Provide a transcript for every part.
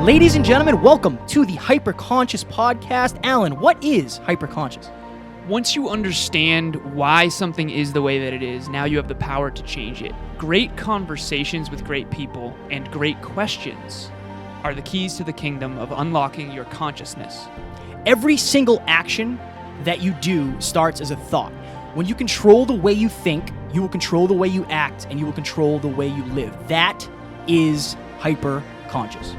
Ladies and gentlemen, welcome to the Hyperconscious Podcast. Alan, what is hyperconscious? Once you understand why something is the way that it is, now you have the power to change it. Great conversations with great people and great questions are the keys to the kingdom of unlocking your consciousness. Every single action that you do starts as a thought. When you control the way you think, you will control the way you act, and you will control the way you live. That is hyperconscious.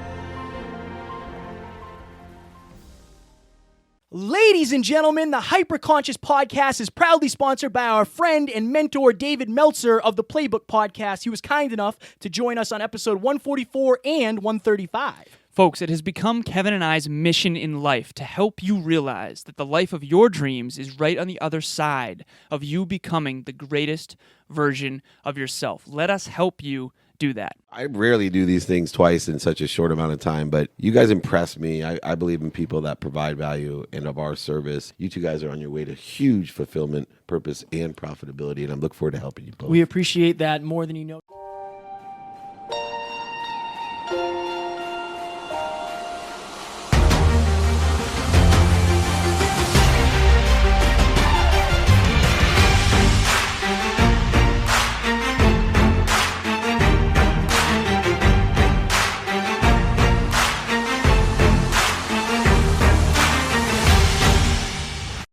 Ladies and gentlemen, the Hyperconscious Podcast is proudly sponsored by our friend and mentor, David Meltzer of the Playbook Podcast. He was kind enough to join us on episode 144 and 135. Folks, it has become Kevin and I's mission in life to help you realize that the life of your dreams is right on the other side of you becoming the greatest version of yourself. Let us help you do that. I rarely do these things twice in such a short amount of time, but you guys impress me. I believe in people that provide value and of our service. You two guys are on your way to huge fulfillment, purpose, and profitability, and I'm looking forward to helping you both. We appreciate that more than you know.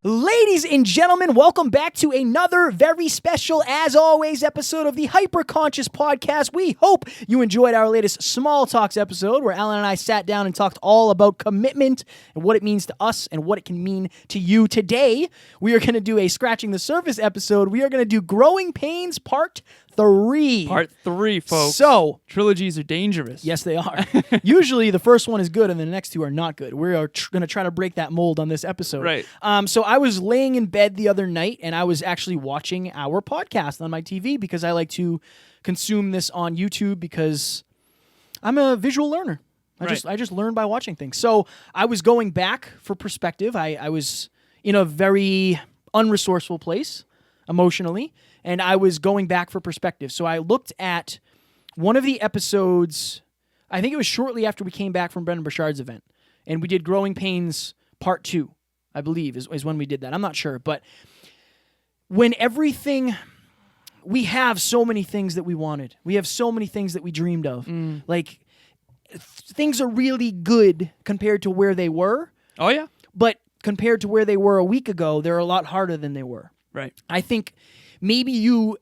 Ladies and gentlemen, welcome back to another very special, as always, episode of the Hyperconscious Podcast. We hope you enjoyed our latest Small Talks episode where Alan and I sat down and talked all about commitment and what it means to us and what it can mean to you. Today, we are going to do a Scratching the Surface episode. We are going to do Growing Pains Part 3. Part 3, folks. So, trilogies are dangerous. yes, they are. Usually, the first one is good and the next two are not good. We are going to try to break that mold on this episode. Right. So I was laying in bed the other night and I was actually watching our podcast on my TV because I like to consume this on YouTube because I'm a visual learner. I just learn by watching things. So I was going back for perspective. I was in a very unresourceful place emotionally, and I was going back for perspective. So I looked at one of the episodes, I think it was shortly after we came back from Brendan Burchard's event, and we did Growing Pains Part 2, I believe, is when we did that. I'm not sure, but when everything, we have so many things that we wanted. We have so many things that we dreamed of. Like, things are really good compared to where they were. Oh, yeah? But compared to where they were a week ago, they're a lot harder than they were. Right. I think maybe you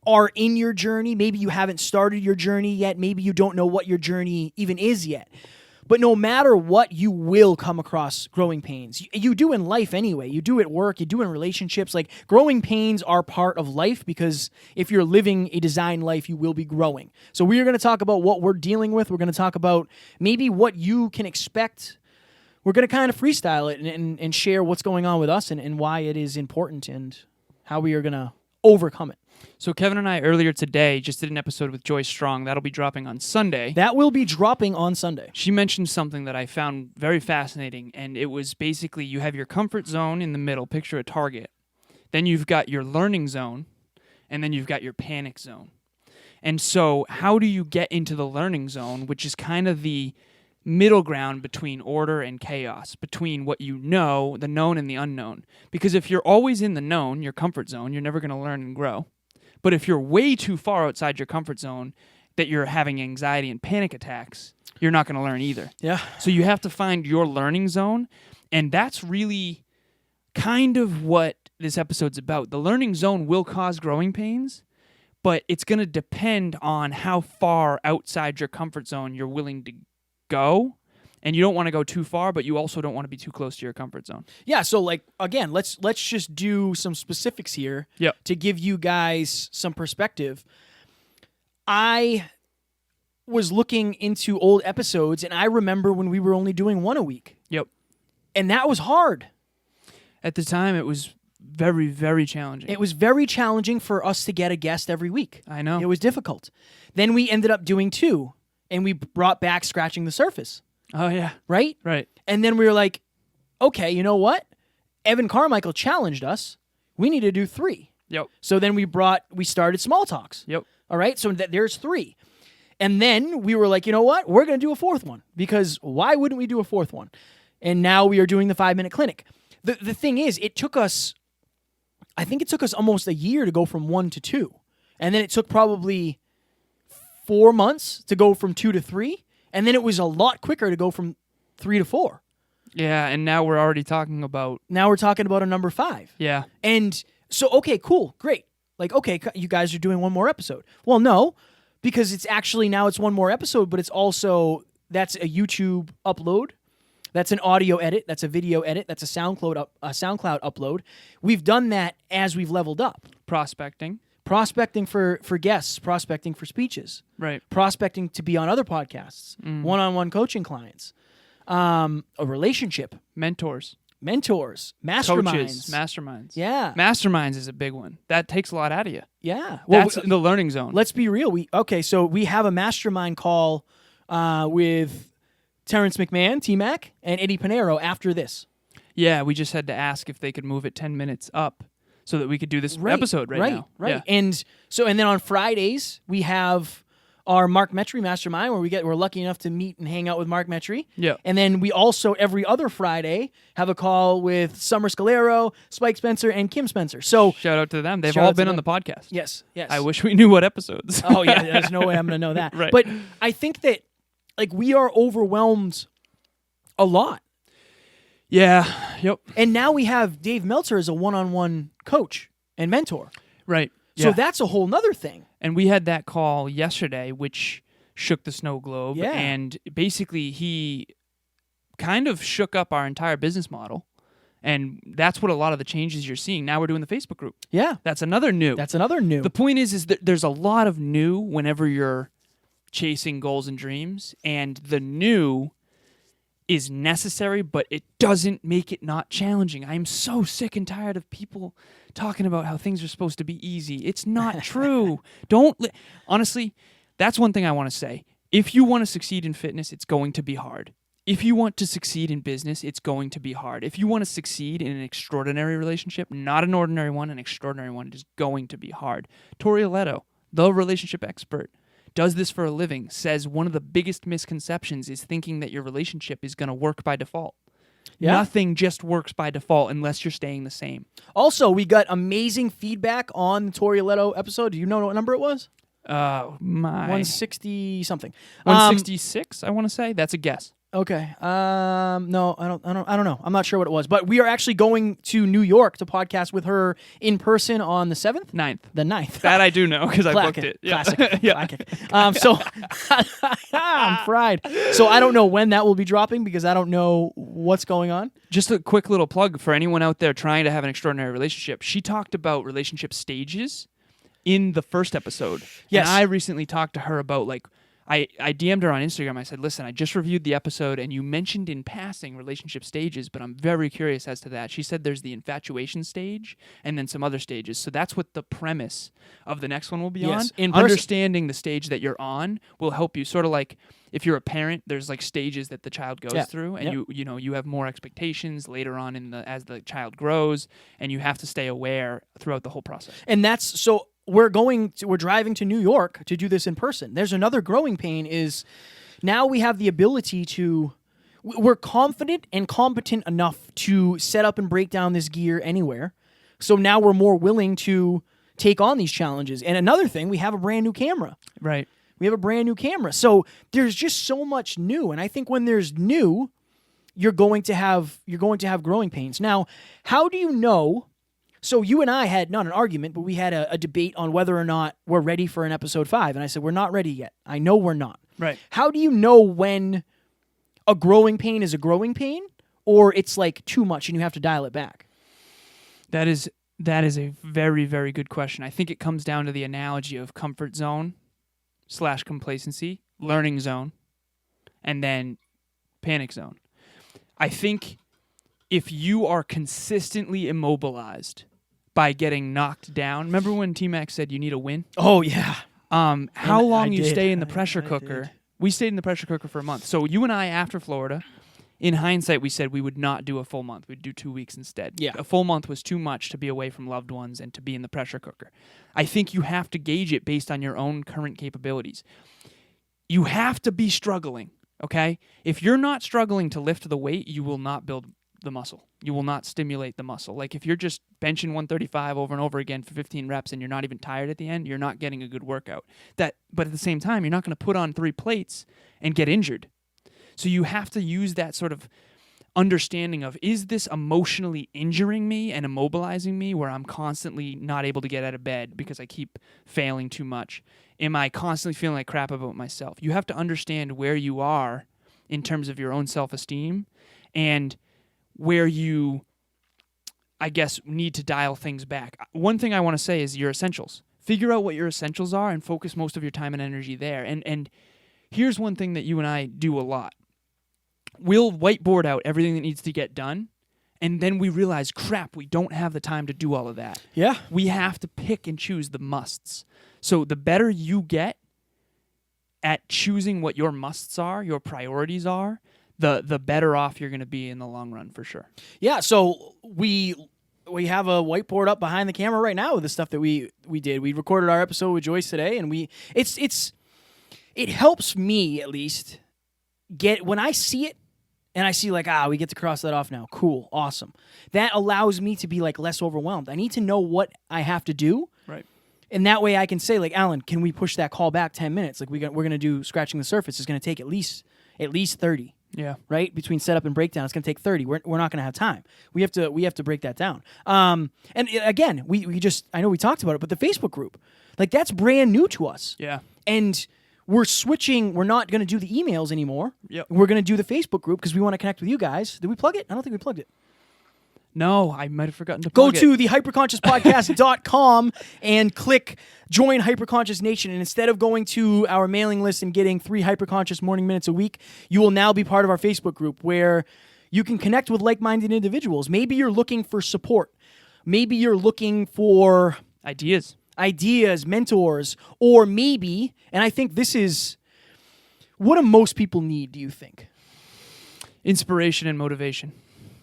are in your journey. Maybe you haven't started your journey yet. Maybe you don't know what your journey even is yet. But no matter what, you will come across growing pains. You do in life anyway. You do at work. You do in relationships. Like, growing pains are part of life because if you're living a designed life, you will be growing. So we are going to talk about what we're dealing with. We're going to talk about maybe what you can expect. We're going to kind of freestyle it and share what's going on with us and why it is important and how we are going to overcome it. So Kevin and I earlier today just did an episode with Joyce Strong. That'll be dropping on Sunday. That will be dropping on Sunday. She mentioned something that I found very fascinating, and it was basically you have your comfort zone in the middle, picture a target. Then you've got your learning zone, and then you've got your panic zone. And so how do you get into the learning zone, which is kind of the middle ground between order and chaos, between what you know, the known and the unknown? Because if you're always in the known, your comfort zone, you're never going to learn and grow. But if you're way too far outside your comfort zone, that you're having anxiety and panic attacks, you're not going to learn either. Yeah. So you have to find your learning zone, and that's really kind of what this episode's about. The learning zone will cause growing pains, but it's going to depend on how far outside your comfort zone you're willing to go. And you don't want to go too far, but you also don't want to be too close to your comfort zone. Yeah, so like again, let's just do some specifics here to give you guys some perspective. I was looking into old episodes, and I remember when we were only doing one a week. Yep. And that was hard. At the time, it was very, very challenging. It was very challenging for us to get a guest every week. I know. It was difficult. Then we ended up doing 2, and we brought back Scratching the Surface. Oh, yeah. Right? Right. And then we were like, okay, you know what? Evan Carmichael challenged us. We need to do 3. Yep. So then we started Small Talks. Yep. All right? So there's 3. And then we were like, you know what? We're going to do a fourth one, because why wouldn't we do a fourth one? And now we are doing the 5-minute clinic. The thing is, I think it took us almost a year to go from 1 to 2. And then it took probably 4 months to go from 2 to 3. And then it was a lot quicker to go from 3 to 4. Yeah, and now we're already talking about... Now we're talking about a number 5. Yeah. And so, okay, cool, great. Like, okay, you guys are doing one more episode. Well, no, because it's actually now it's one more episode, but it's also, that's a YouTube upload. That's an audio edit. That's a video edit. That's a SoundCloud upload. We've done that as we've leveled up. Prospecting For guests, prospecting for speeches. Right. Prospecting to be on other podcasts. One-on-one coaching clients. A relationship. Mentors. Masterminds. Coaches. Masterminds. Yeah. Masterminds is a big one. That takes a lot out of you. Yeah. That's the learning zone. Let's be real. So we have a mastermind call with Terrence McMahon, T-Mac, and Eddie Pinero after this. Yeah, we just had to ask if they could move it 10 minutes up so that we could do this episode right now. Right. Yeah. And then on Fridays we have our Mark Metry mastermind, where we're lucky enough to meet and hang out with Mark Metry. Yeah. And then we also every other Friday have a call with Summer Scalero, Spike Spencer, and Kim Spencer. So shout out to them. They've Shout all out to been on them. the podcast. yes. I wish we knew what episodes. Oh yeah, there's no way I'm going to know that. Right. But I think that we are overwhelmed a lot. Yeah. Yep. And now we have Dave Meltzer as a one-on-one coach and mentor. Right. So Yeah. that's a whole nother thing. And we had that call yesterday, which shook the snow globe. Yeah. And basically, he kind of shook up our entire business model. And that's what a lot of the changes you're seeing. Now we're doing the Facebook group. Yeah. That's another new. That's another new. The point is that there's a lot of new whenever you're chasing goals and dreams. And the new is necessary, but it doesn't make it not challenging. I'm so sick and tired of people talking about how things are supposed to be easy. It's not true. Honestly, that's one thing I want to say. If you want to succeed in fitness, it's going to be hard. If you want to succeed in business, it's going to be hard. If you want to succeed in an extraordinary relationship, not an ordinary one, an extraordinary one, it is going to be hard. Tori Aletto, the relationship expert, does this for a living, says one of the biggest misconceptions is thinking that your relationship is going to work by default. Yeah. Nothing just works by default unless you're staying the same. Also, we got amazing feedback on the Tori Aletto episode. Do you know what number it was? My 160 something. 166, I want to say. That's a guess. Okay. No, I don't know. I'm not sure what it was, but we are actually going to New York to podcast with her in person on the 7th? 9th. The 9th. That I do know because I booked it. Yeah. Classic. Yeah. Classic. So I'm fried. So I don't know when that will be dropping because I don't know what's going on. Just a quick little plug for anyone out there trying to have an extraordinary relationship. She talked about relationship stages in the first episode. Yes. And I recently talked to her about I DM'd her on Instagram. I said, listen, I just reviewed the episode and you mentioned in passing relationship stages, but I'm very curious as to that. She said there's the infatuation stage and then some other stages. So that's what the premise of the next one will be Yes, on. in person. Understanding the stage that you're on will help you sort of like if you're a parent, there's stages that the child goes through and you have more expectations later on as the child grows and you have to stay aware throughout the whole process. And that's so we're driving to New York to do this in person. There's another growing pain is now we have the ability we're confident and competent enough to set up and break down this gear anywhere. So now we're more willing to take on these challenges. And another thing, we have a brand new camera. Right. We have a brand new camera. So there's just so much new. And I think when there's new, you're going to have growing pains. Now, how do you know? So you and I had not an argument, but we had a debate on whether or not we're ready for an episode 5. And I said, we're not ready yet. I know we're not. Right. How do you know when a growing pain is a growing pain or it's too much and you have to dial it back? That is a very, very good question. I think it comes down to the analogy of comfort zone / complacency, learning zone, and then panic zone. I think if you are consistently immobilized by getting knocked down, remember when T-Mac said you need a win? Oh, yeah. How long you did. stay in the pressure cooker. did. We stayed in the pressure cooker for a month. So you and I, after Florida, in hindsight, we said we would not do a full month. We'd do 2 weeks instead. Yeah. A full month was too much to be away from loved ones and to be in the pressure cooker. I think you have to gauge it based on your own current capabilities. you have to be struggling, okay? If you're not struggling to lift the weight, you will not build the muscle. You will not stimulate the muscle. Like if you're just benching 135 over and over again for 15 reps and you're not even tired at the end, you're not getting a good workout. But at the same time, you're not going to put on 3 plates and get injured. So you have to use that sort of understanding of, is this emotionally injuring me and immobilizing me where I'm constantly not able to get out of bed because I keep failing too much? Am I constantly feeling like crap about myself? You have to understand where you are in terms of your own self-esteem and where you, I guess, need to dial things back. One thing I want to say is your essentials. Figure out what your essentials are and focus most of your time and energy there. And here's one thing that you and I do a lot. We'll whiteboard out everything that needs to get done, and then we realize, crap, we don't have the time to do all of that. Yeah. We have to pick and choose the musts. So the better you get at choosing what your musts are, your priorities are, the better off you're going to be in the long run, for sure. Yeah, so we have a whiteboard up behind the camera right now with the stuff that we did. We recorded our episode with Joyce today, and it helps me at least get, when I see it and I see like, we get to cross that off now. Cool, awesome. That allows me to be like less overwhelmed. I need to know what I have to do. Right. And that way I can say like, Alan, can we push that call back 10 minutes? Like we're going to do scratching the surface. It's going to take at least 30. Yeah. Right? Between setup and breakdown, it's going to take 30. We're not going to have time. We have to break that down. And again, we just, I know we talked about it, but the Facebook group, like that's brand new to us. Yeah. And we're switching. We're not going to do the emails anymore. Yep. We're going to do the Facebook group because we want to connect with you guys. Did we plug it? I don't think we plugged it. No, I might have forgotten to Go plug it. to the hyperconsciouspodcast.com and click Join Hyperconscious Nation. And instead of going to our mailing list and getting 3 Hyperconscious morning minutes a week, you will now be part of our Facebook group where you can connect with like-minded individuals. Maybe you're looking for support. Maybe you're looking for ideas, mentors, or maybe, and I think this is, what do most people need, do you think? Inspiration and motivation.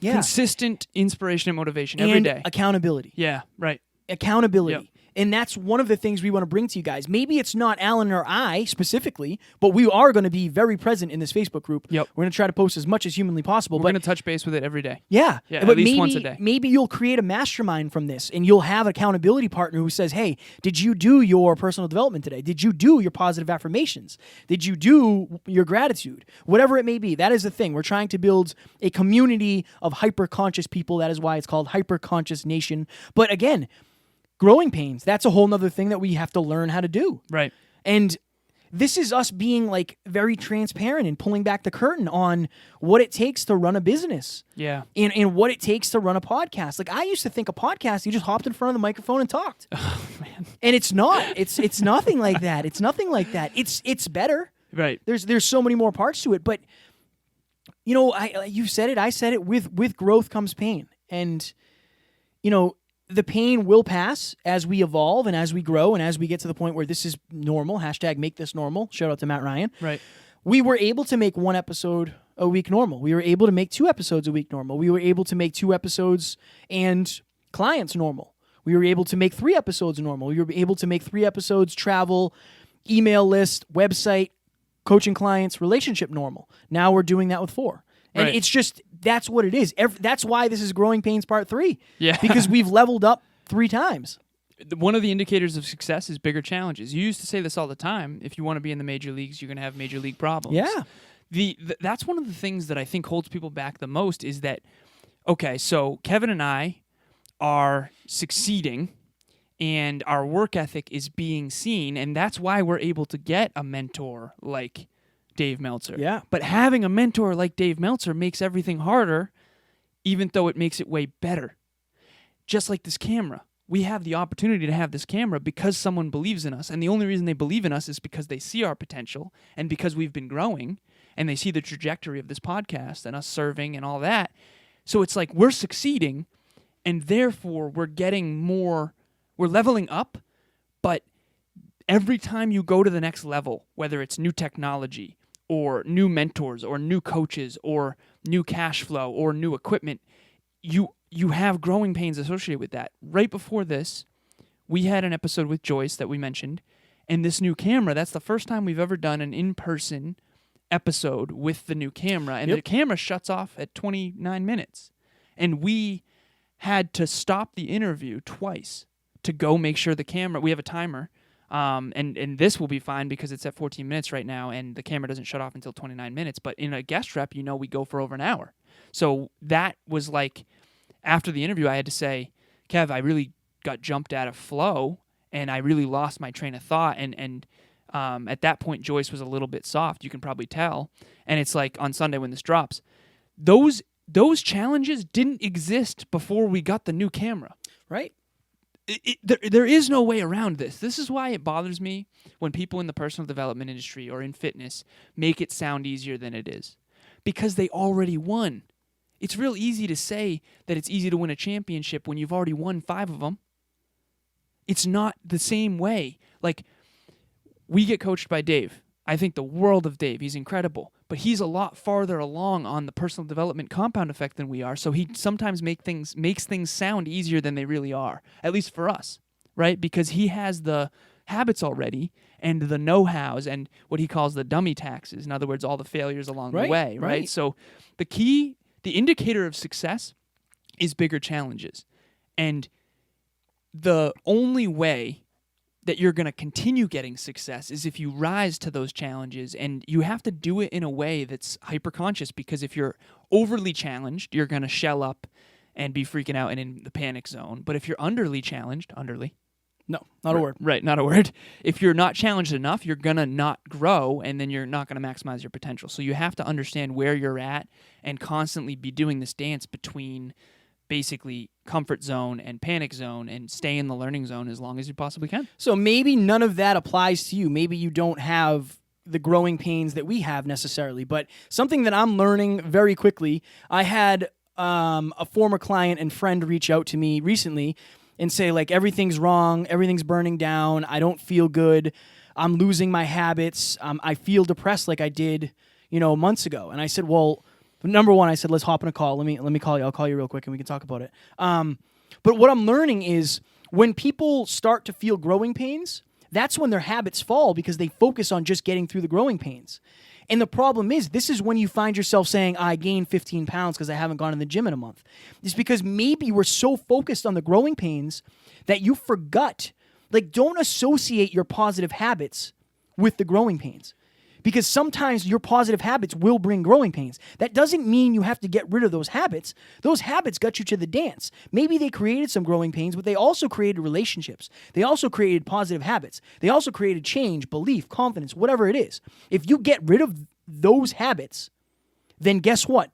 Yeah. Consistent inspiration and motivation And every day. accountability. Yeah, right. Accountability. Yep. And that's one of the things we want to bring to you guys. Maybe it's not Alan or I specifically, but we are going to be very present in this Facebook group. Yep. We're going to try to post as much as humanly possible. We're going to touch base with it every day. Yeah. Yeah, but at least maybe, once a day. Maybe you'll create a mastermind from this and you'll have an accountability partner who says, hey, did you do your personal development today? Did you do your positive affirmations? Did you do your gratitude? Whatever it may be. That is the thing. We're trying to build a community of hyper-conscious people. That is why it's called Hyper-Conscious Nation. But again, growing pains, that's a whole nother thing that we have to learn how to do. Right. And this is us being like very transparent and pulling back the curtain on what it takes to run a business. Yeah. And what it takes to run a podcast. Like I used to think a podcast, you just hopped in front of the microphone and talked. Oh, man. And it's not. It's nothing like that. It's nothing like that. It's better. Right. There's so many more parts to it. But you know, you said it, I said it, with growth comes pain. And you know, the pain will pass as we evolve and as we grow and as we get to the point where this is normal. # make this normal. Shout out to Matt Ryan. Right. We were able to make 1 episode a week normal. We were able to make 2 episodes a week normal. We were able to make 2 episodes and clients normal. We were able to make 3 episodes normal. We were able to make 3 episodes travel, email list, website, coaching clients, relationship normal. Now we're doing that with 4. And Right. it's just, that's what it is. That's why this is Growing Pains Part 3. Yeah. Because we've leveled up 3 times. One of the indicators of success is bigger challenges. You used to say this all the time. If you want to be in the major leagues, you're going to have major league problems. Yeah. That's one of the things that I think holds people back the most is that, okay, so Kevin and I are succeeding and our work ethic is being seen, and that's why we're able to get a mentor like Dave Meltzer. Yeah. But having a mentor like Dave Meltzer makes everything harder, even though it makes it way better. Just like this camera. We have the opportunity to have this camera because someone believes in us. And the only reason they believe in us is because they see our potential and because we've been growing and they see the trajectory of this podcast and us serving and all that. So it's like we're succeeding and therefore we're getting more, we're leveling up, but every time you go to the next level, whether it's new technology or new mentors or new coaches or new cash flow or new equipment, you have growing pains associated with that. Right before this, we had an episode with Joyce that we mentioned, And this new camera, that's the first time we've ever done an in-person episode with the new camera. And the camera shuts off at 29 minutes. And we had to stop the interview twice to go make sure the camera, we have a timer, and this will be fine because it's at 14 minutes right now, and the camera doesn't shut off until 29 minutes. But in a guest rep, we go for over an hour. So that was like, after the interview, I had to say, Kev, I really got jumped out of flow, and I really lost my train of thought. And at that point, Joyce was a little bit soft. You can probably tell. And it's like on Sunday when this drops, those challenges didn't exist before we got the new camera. Right. There is no way around this. This is why it bothers me when people in the personal development industry or in fitness make it sound easier than it is, because they already won. It's real easy to say that it's easy to win a championship when you've already won 5 of them. It's not the same way. Like, we get coached by Dave. I think the world of Dave. He's incredible. But he's a lot farther along on the personal development compound effect than we are, so he sometimes makes things sound easier than they really are, at least for us, right? Because he has the habits already and the know-hows and what he calls the dummy taxes. In other words, all the failures along the way, right? So the indicator of success is bigger challenges. And the only way that you're going to continue getting success is if you rise to those challenges, and you have to do it in a way that's hyper-conscious, because if you're overly challenged, you're going to shell up and be freaking out and in the panic zone. But if you're underly challenged, No, not a word. Right, not a word. If you're not challenged enough, you're going to not grow, and then you're not going to maximize your potential. So you have to understand where you're at and constantly be doing this dance between basically comfort zone and panic zone, and stay in the learning zone as long as you possibly can. So maybe none of that applies to you. Maybe you don't have the growing pains that we have necessarily, but something that I'm learning very quickly, I had a former client and friend reach out to me recently and say, like, everything's wrong, everything's burning down, I don't feel good, I'm losing my habits, I feel depressed like I did, months ago. And I said, well, number one, I said, let's hop on a call. Let me call you. I'll call you real quick and we can talk about it. But what I'm learning is when people start to feel growing pains, that's when their habits fall, because they focus on just getting through the growing pains. And the problem is, this is when you find yourself saying, I gained 15 pounds because I haven't gone in the gym in a month. It's because maybe we're so focused on the growing pains that you forgot. Like, don't associate your positive habits with the growing pains, because sometimes your positive habits will bring growing pains. That doesn't mean you have to get rid of those habits. Those habits got you to the dance. Maybe they created some growing pains, but they also created relationships. They also created positive habits. They also created change, belief, confidence, whatever it is. If you get rid of those habits, then guess what?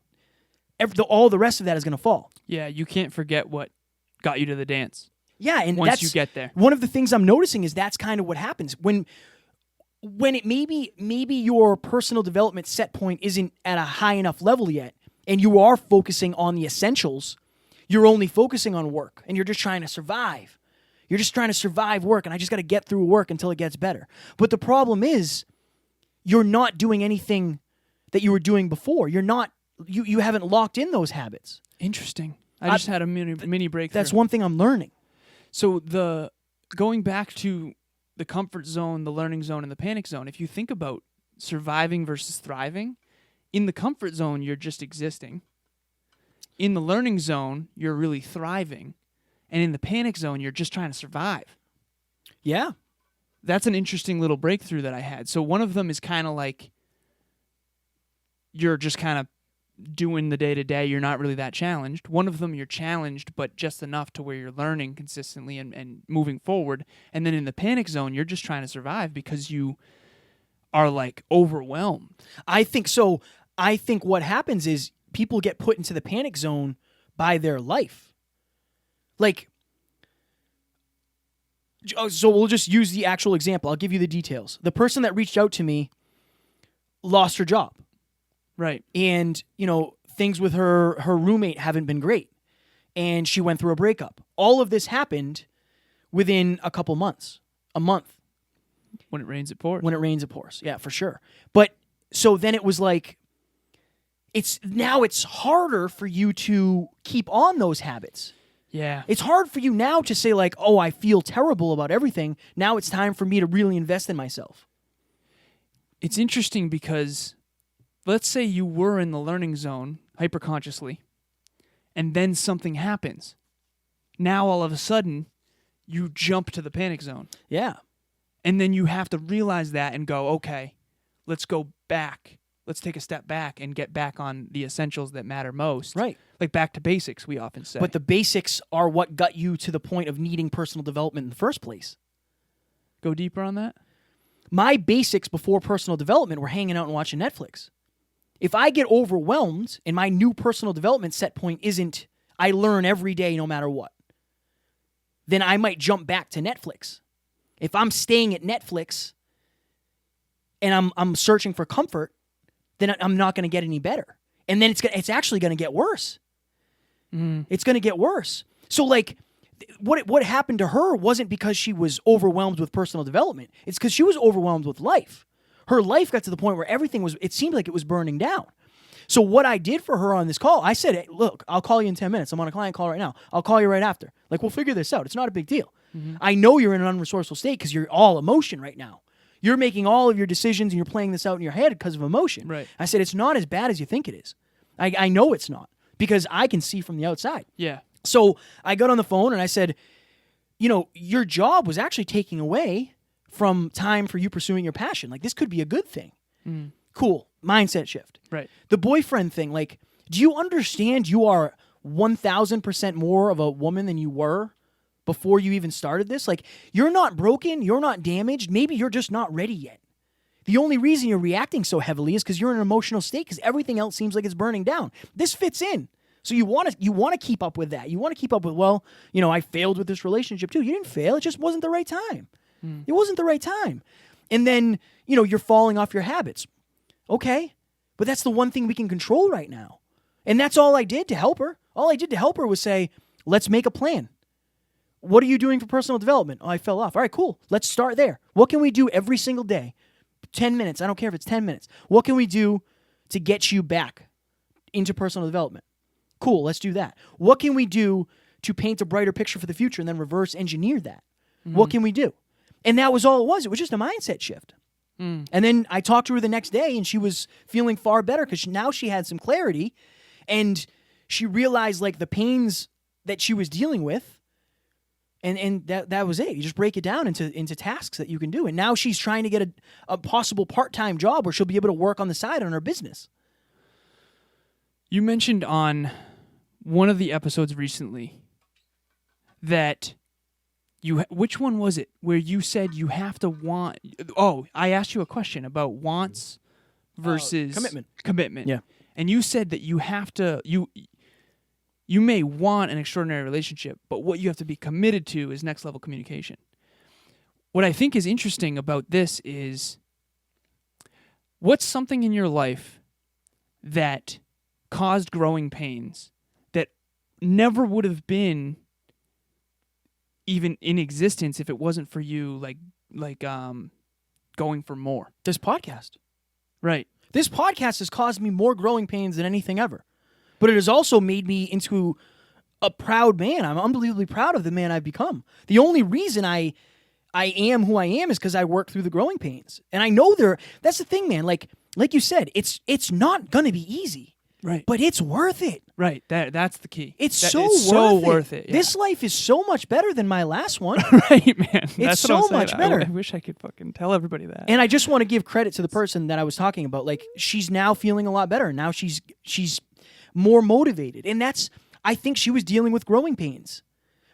All the rest of that is going to fall. Yeah, you can't forget what got you to the dance. Yeah, and once you get there. One of the things I'm noticing is that's kind of what happens when it maybe your personal development set point isn't at a high enough level yet, and you are focusing on the essentials. You're only focusing on work, and you're just trying to survive. You're just trying to survive work, and I just got to get through work until it gets better. But the problem is, you're not doing anything that you were doing before. You're not. You haven't locked in those habits. Interesting. I just had a mini breakthrough. That's one thing I'm learning. So going back to the comfort zone, the learning zone, and the panic zone, if you think about surviving versus thriving, in the comfort zone, you're just existing. In the learning zone, you're really thriving. And in the panic zone, you're just trying to survive. Yeah. That's an interesting little breakthrough that I had. So one of them is kind of like you're just kind of doing the day-to-day. You're not really that challenged. One of them, you're challenged, but just enough to where you're learning consistently and moving forward. And then in the panic zone, you're just trying to survive because you are, like, overwhelmed. I think so. I think what happens is people get put into the panic zone by their life. Like, so we'll just use the actual example. I'll give you the details. The person that reached out to me lost her job. Right. And, things with her roommate haven't been great. And she went through a breakup. All of this happened within a couple months, a month. When it rains, it pours. When it rains, it pours. Yeah, for sure. But so then it was like, it's harder for you to keep on those habits. Yeah. It's hard for you now to say like, oh, I feel terrible about everything. Now it's time for me to really invest in myself. It's interesting because let's say you were in the learning zone hyperconsciously, and then something happens. Now all of a sudden, you jump to the panic zone. Yeah. And then you have to realize that and go, okay, let's go back. Let's take a step back and get back on the essentials that matter most. Right. Like back to basics, we often say. But the basics are what got you to the point of needing personal development in the first place. Go deeper on that? My basics before personal development were hanging out and watching Netflix. If I get overwhelmed and my new personal development set point isn't I learn every day no matter what, then I might jump back to Netflix. If I'm staying at Netflix and I'm searching for comfort, then I'm not going to get any better. And then it's actually going to get worse. It's going to get worse. So like what happened to her wasn't because she was overwhelmed with personal development. It's because she was overwhelmed with life. Her life got to the point where it seemed like it was burning down. So what I did for her on this call, I said, hey, look, I'll call you in 10 minutes. I'm on a client call right now. I'll call you right after. Like, we'll figure this out. It's not a big deal. I know you're in an unresourceful state because you're all emotion right now. You're making all of your decisions and you're playing this out in your head because of emotion. Right. I said, it's not as bad as you think it is. I know it's not because I can see from the outside. Yeah. So I got on the phone and I said, your job was actually taking away from time for you pursuing your passion. Like, this could be a good thing. Cool. Mindset shift. Right. The boyfriend thing, like, do you understand you are 1,000% more of a woman than you were before you even started this? Like, you're not broken. You're not damaged. Maybe you're just not ready yet. The only reason you're reacting so heavily is because you're in an emotional state because everything else seems like it's burning down. This fits in. So you want to keep up with that. You want to keep up with, I failed with this relationship too. You didn't fail. It just wasn't the right time. It wasn't the right time. And then, you're falling off your habits. Okay. But that's the one thing we can control right now. And that's all I did to help her. All I did to help her was say, let's make a plan. What are you doing for personal development? Oh, I fell off. All right, cool. Let's start there. What can we do every single day? 10 minutes. I don't care if it's 10 minutes. What can we do to get you back into personal development? Cool, let's do that. What can we do to paint a brighter picture for the future and then reverse engineer that? What can we do? And that was all it was. It was just a mindset shift. And then I talked to her the next day and she was feeling far better because now she had some clarity and she realized like the pains that she was dealing with. And that was it. You just break it down into tasks that you can do. And now she's trying to get a possible part-time job where she'll be able to work on the side on her business. You mentioned on one of the episodes recently that which one was it where you said you have to want? Oh, I asked you a question about wants versus commitment. Yeah. And you said that you have to you may want an extraordinary relationship, but what you have to be committed to is next level communication. What I think is interesting about this is what's something in your life that caused growing pains that never would have been even in existence if it wasn't for you like going for more. This podcast. Right. This podcast has caused me more growing pains than anything ever. But it has also made me into a proud man. I'm unbelievably proud of the man I've become. The only reason I am who I am is because I worked through the growing pains. And I know that's the thing, man. Like you said, it's not gonna be easy. Right. But it's worth it. Right. That's the key. It's so worth it. Yeah. This life is so much better than my last one. Right, man. It's so much better. I wish I could fucking tell everybody that. And I just want to give credit to the person that I was talking about. Like, she's now feeling a lot better. Now she's more motivated. And I think she was dealing with growing pains.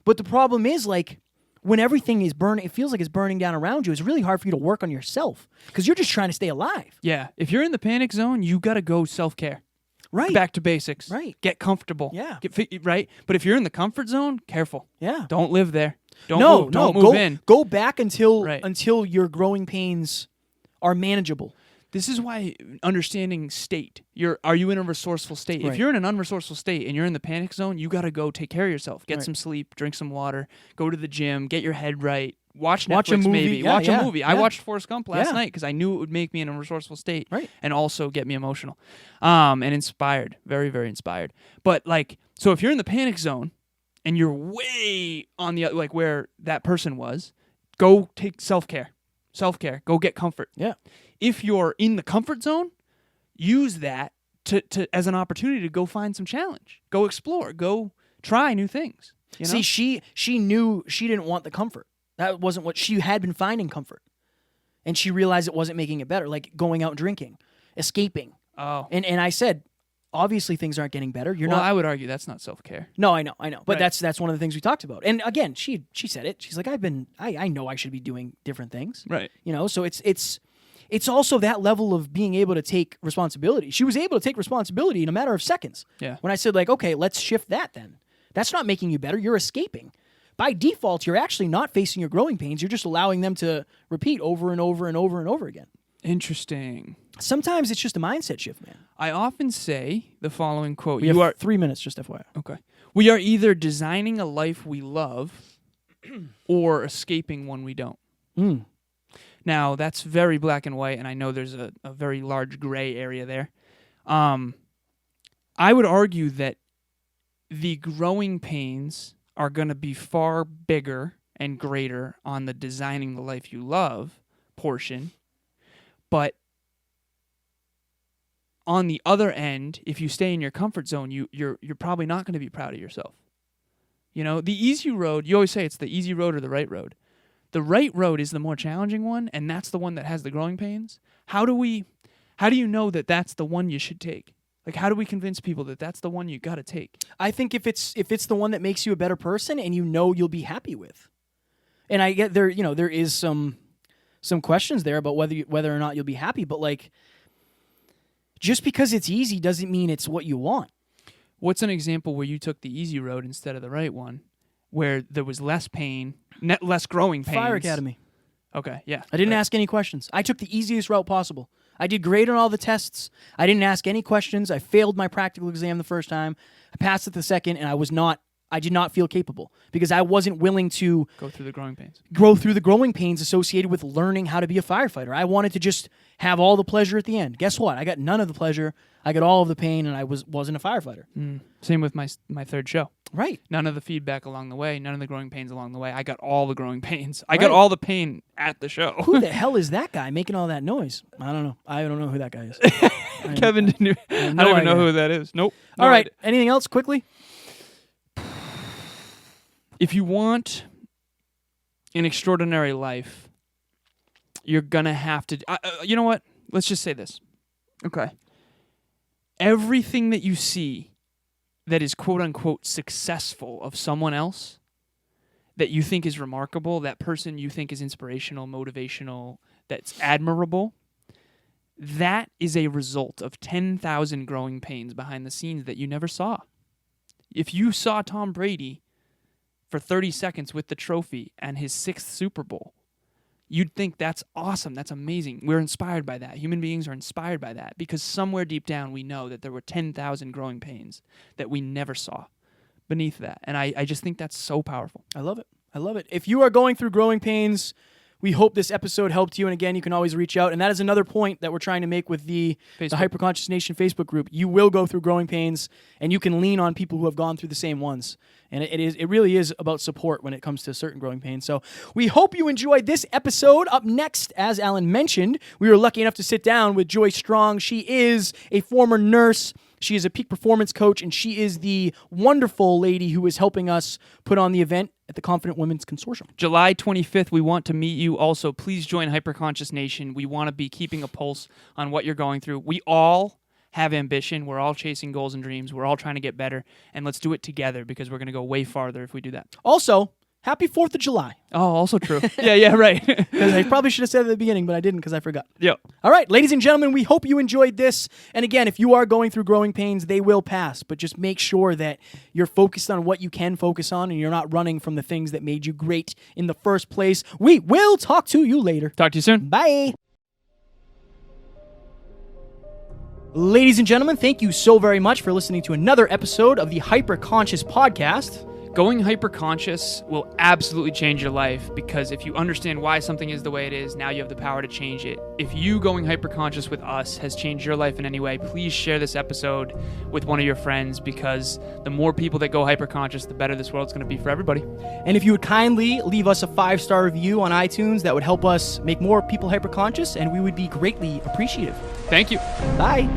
But the problem is, like, when everything is burning, it feels like it's burning down around you. It's really hard for you to work on yourself because you're just trying to stay alive. Yeah. If you're in the panic zone, you got to go self-care. Right. Back to basics. Right. Get comfortable. Yeah. Right. But if you're in the comfort zone, careful. Yeah. Don't live there. Don't move in. Go back until your growing pains are manageable. This is why understanding state. Are you in a resourceful state? Right. If you're in an unresourceful state and you're in the panic zone, you got to go take care of yourself. Get some sleep, drink some water, go to the gym, get your head right. Watch Netflix, a movie. maybe. Yeah, watch a movie. Yeah. I watched Forrest Gump last Yeah. night because I knew it would make me in a resourceful state and also get me emotional and inspired. Very, very inspired. But, so if you're in the panic zone and you're way on the like where that person was, go take self-care. Self-care. Go get comfort. Yeah. If you're in the comfort zone, use that to as an opportunity to go find some challenge. Go explore. Go try new things. You know? See, she knew she didn't want the comfort. That wasn't what she had been finding comfort. And she realized it wasn't making it better, like going out drinking, escaping. Oh. And I said, obviously things aren't getting better. You're well, not. I would argue that's not self-care. No, I know. But Right. that's one of the things we talked about. And again, she said it. She's like, I know I should be doing different things. Right. You know, so it's also that level of being able to take responsibility. She was able to take responsibility in a matter of seconds. Yeah. When I said like, okay, let's shift that then. That's not making you better. You're escaping. By default, you're actually not facing your growing pains. You're just allowing them to repeat over and over and over and over again. Interesting. Sometimes it's just a mindset shift, man. I often say the following quote. We have 3 minutes, just FYI. Okay. We are either designing a life we love or escaping one we don't. Mm. Now, that's very black and white, and I know there's a very large gray area there. I would argue that the growing pains are going to be far bigger and greater on the designing the life you love portion. But on the other end, if you stay in your comfort zone, you're probably not going to be proud of yourself. You know, the easy road, you always say it's the easy road or the right road. The right road is the more challenging one, and that's the one that has the growing pains. How do you know that that's the one you should take? Like, how do we convince people that that's the one you got to take? I think if it's the one that makes you a better person and you know you'll be happy with. And I get there, you know, there is some questions there about whether or not you'll be happy, but like just because it's easy doesn't mean it's what you want. What's an example where you took the easy road instead of the right one, where there was less pain, less growing pains? Fire Academy. Okay, yeah. I didn't ask any questions. I took the easiest route possible. I did great on all the tests. I didn't ask any questions. I failed my practical exam the first time. I passed it the second, and I did not feel capable because I wasn't willing to Go through the growing pains. Grow through the growing pains associated with learning how to be a firefighter. I wanted to just have all the pleasure at the end. Guess what? I got none of the pleasure. I got all of the pain, and I wasn't a firefighter. Same with my third show. Right. None of the feedback along the way, none of the growing pains along the way. I got all the growing pains. I got all the pain at the show. Who the hell is that guy making all that noise? I don't know. I don't know who that guy is. Kevin didn't. I don't even know who that is. Nope. All right. Anything else quickly? If you want an extraordinary life, you're going to have to... you know what? Let's just say this. Okay. Everything that you see that is quote-unquote successful of someone else that you think is remarkable, that person you think is inspirational, motivational, that's admirable, that is a result of 10,000 growing pains behind the scenes that you never saw. If you saw Tom Brady for 30 seconds with the trophy and his 6th Super Bowl, you'd think that's awesome, that's amazing. We're inspired by that. Human beings are inspired by that because somewhere deep down we know that there were 10,000 growing pains that we never saw beneath that. And I just think that's so powerful. I love it. I love it. If you are going through growing pains, we hope this episode helped you. And again, you can always reach out. And that is another point that we're trying to make with the Hyperconscious Nation Facebook group. You will go through growing pains, and you can lean on people who have gone through the same ones. And it really is about support when it comes to certain growing pains. So we hope you enjoyed this episode. Up next, as Alan mentioned, we were lucky enough to sit down with Joy Strong. She is a former nurse. She is a peak performance coach, and she is the wonderful lady who is helping us put on the event at the Confident Women's Consortium. July 25th, we want to meet you. Also, please join Hyperconscious Nation. We want to be keeping a pulse on what you're going through. We all have ambition. We're all chasing goals and dreams. We're all trying to get better, and let's do it together because we're going to go way farther if we do that. Also, happy 4th of July. Oh, also true. yeah, right. Because I probably should have said it at the beginning, but I didn't because I forgot. Yep. All right, ladies and gentlemen, we hope you enjoyed this. And again, if you are going through growing pains, they will pass. But just make sure that you're focused on what you can focus on and you're not running from the things that made you great in the first place. We will talk to you later. Talk to you soon. Bye. Ladies and gentlemen, thank you so very much for listening to another episode of the Hyperconscious Podcast. Going hyper-conscious will absolutely change your life, because if you understand why something is the way it is, now you have the power to change it. If you going hyper-conscious with us has changed your life in any way, please share this episode with one of your friends, because the more people that go hyper-conscious, the better this world's going to be for everybody. And if you would kindly leave us a 5-star review on iTunes, that would help us make more people hyper-conscious, and we would be greatly appreciative. Thank you. Bye.